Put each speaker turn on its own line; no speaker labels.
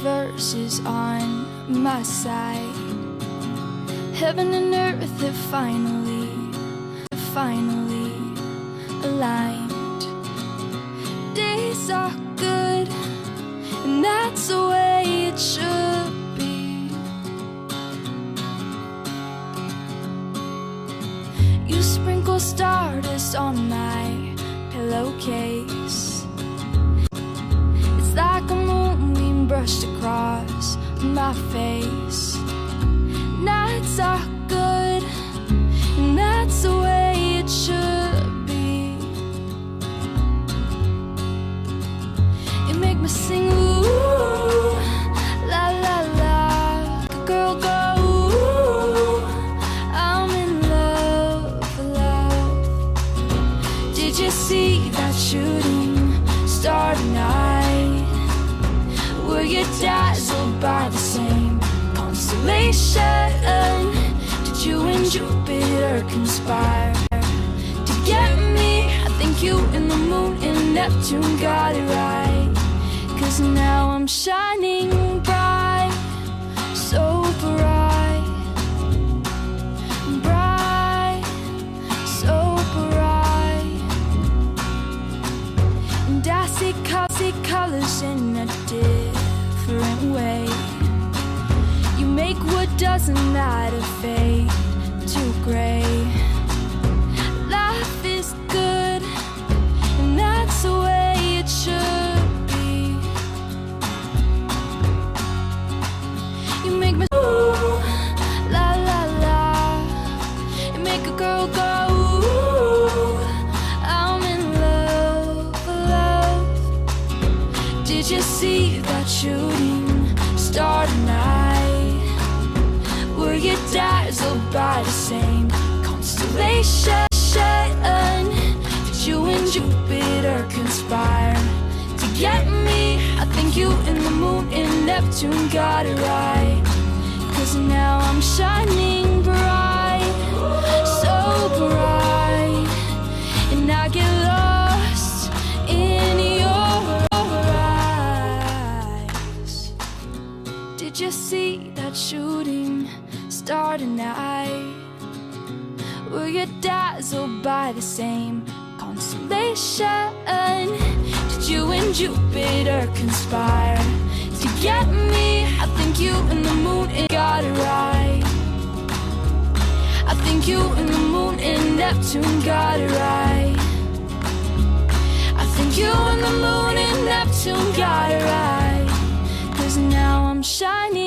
universe is on my side. Heaven and earth have finally aligned. Days are good, and that's the way it should be. You sprinkle stardust on my pillowcase. It's like a moonbeam brushed across my face. Nights are good, and that's the way it should be. You make me sing ooh, la la la. The girl go ooh, I'm in love, love. Did you see that shooting star tonight? Were you dazzled by the same constellation? Did you and Jupiter conspire to get me? I think you and the moon and Neptune got it right. 'Cause now I'm shining bright, so bright, bright, so bright. And I see colors in a different way. You make what doesn't matter fade to gray. Life is good, and that's the way it should be. You make me ooh, la la la. You make a girl go ooh, I'm in love, love. Did you see that shooting star tonight? Were you dazzled by the same constellation? Did you and Jupiter conspire to get me? I think you and the moon and Neptune got it right. 'Cause now I'm shining bright, so bright. And I get lost in your eyes. Did you see that shooting star tonight? Were you dazzled by the same constellation? Did you and Jupiter conspire to get me? I think you and the moon and got it right. I think you and the moon and Neptune got it right. I think you and the moon and Neptune got it right. 'Cause now I'm shining